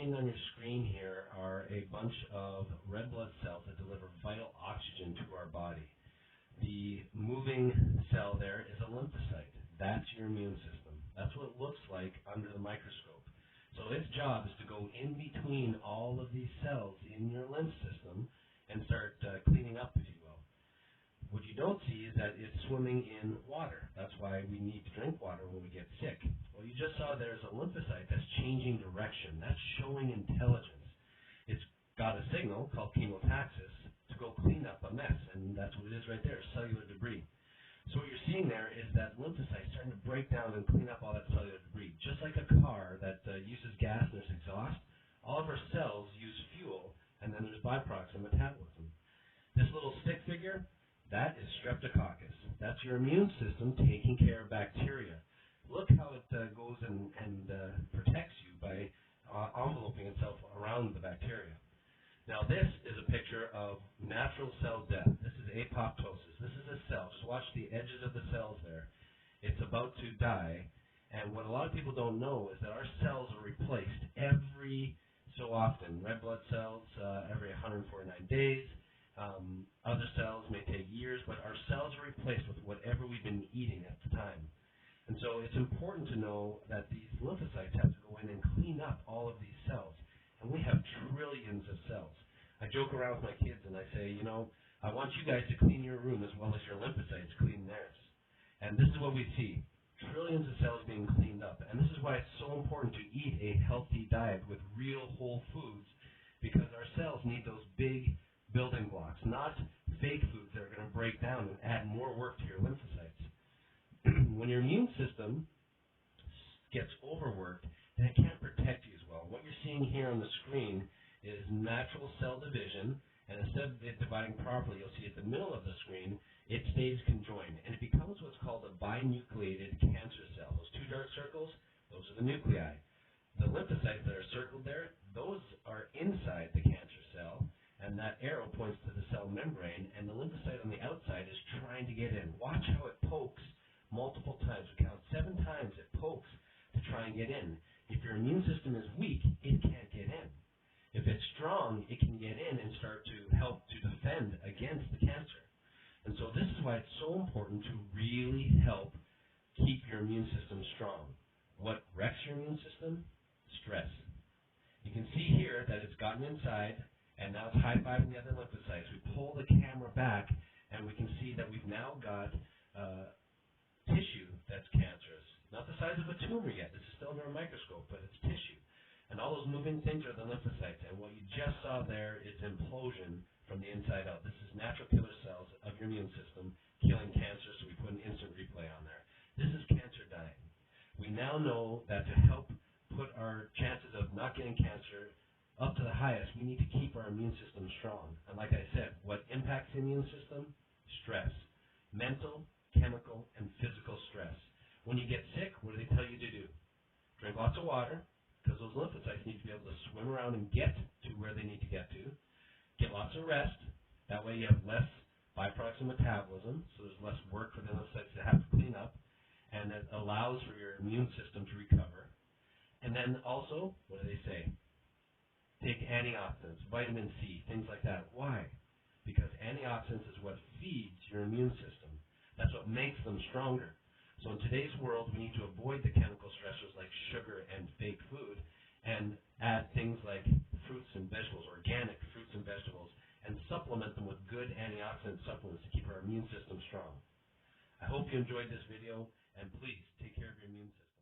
seeing on your screen here are a bunch of red blood cells that deliver vital oxygen to our body. The moving cell there is a lymphocyte. That's your immune system. That's what it looks like under the microscope. So its job is to go in between all of these cells in your lymph system and start cleaning up, if you will. What you don't see is that it's swimming in water. That's why we need to drink water when we get sick. Well, you just saw there's a lymphocyte that's changing direction. That's showing intelligence. It's got a signal called chemotaxis to go clean up a mess, and that's what it is right there, cellular debris. So what you're seeing there is that lymphocyte starting to break down and clean up all that cellular debris. Just like a car that uses gas in its exhaust, all of our cells use fuel, and then there's byproducts of metabolism. This little stick figure, that is streptococcus. That's your immune system taking care of bacteria. Look how it goes and protects you by enveloping itself around the bacteria. Now this is a picture of natural cell death. This is apoptosis. This is a cell. Just watch the edges of the cells there. It's about to die. And what a lot of people don't know is that our cells are replaced every so often. Red blood cells every 149 days. Other cells may take years, but our cells are replaced with whatever we've been eating at the time. And so it's important to know that these lymphocytes have to go in and clean up all of these cells. And we have trillions of cells. I joke around with my kids and I say, you know, I want you guys to clean your room as well as your lymphocytes clean theirs. And this is what we see. Trillions of cells being cleaned up. And this is why it's so important to eat a healthy diet with real whole foods, because our cells need those big building blocks, not fake foods that are going to break down and add more work to your lymphocytes. When your immune system gets overworked, then it can't protect you as well. What you're seeing here on the screen is natural cell division, and instead of it dividing properly, you'll see at the middle of the screen, it stays conjoined, and it becomes what's called a binucleated cancer cell. Those two dark circles, those are the nuclei. The lymphocytes that are circled there, those are inside the cancer cell, and that arrow points to the cell membrane, and the lymphocyte on the outside is trying to get in. Watch how it pokes multiple times. We count 7 times it pokes to try and get in. If your immune system is weak, it can't get in. If it's strong, it can get in and start to help to defend against the cancer. And so this is why it's so important to really help keep your immune system strong. What wrecks your immune system? Stress. You can see here that it's gotten inside, and now it's high-fiving the other lymphocytes. We pull the camera back, and we can see that we've now got tissue that's cancerous. Not the size of a tumor yet. This is still under a microscope, but it's tissue. And all those moving things are the lymphocytes. And what you just saw there is implosion from the inside out. This is natural killer cells of your immune system killing cancer, so we put an instant replay on there. This is cancer dying. We now know that to help put our chances of not getting cancer up to the highest, we need to keep our immune system strong. And like I said, what impacts the immune system? Stress. Mental, chemical, and physical stress. When you get sick, what do they tell you to do? Drink lots of water, because those lymphocytes need to be able to swim around and get to where they need to get to. Get lots of rest. That way you have less byproducts of metabolism, so there's less work for the lymphocytes to have to clean up, and it allows for your immune system to recover. And then also, what do they say? Take antioxidants, vitamin C, things like that. Why? Because antioxidants is what feeds your immune system. That's what makes them stronger. So in today's world, we need to avoid the chemical stressors like sugar and fake food and add things like fruits and vegetables, organic fruits and vegetables, and supplement them with good antioxidant supplements to keep our immune system strong. I hope you enjoyed this video, and please take care of your immune system.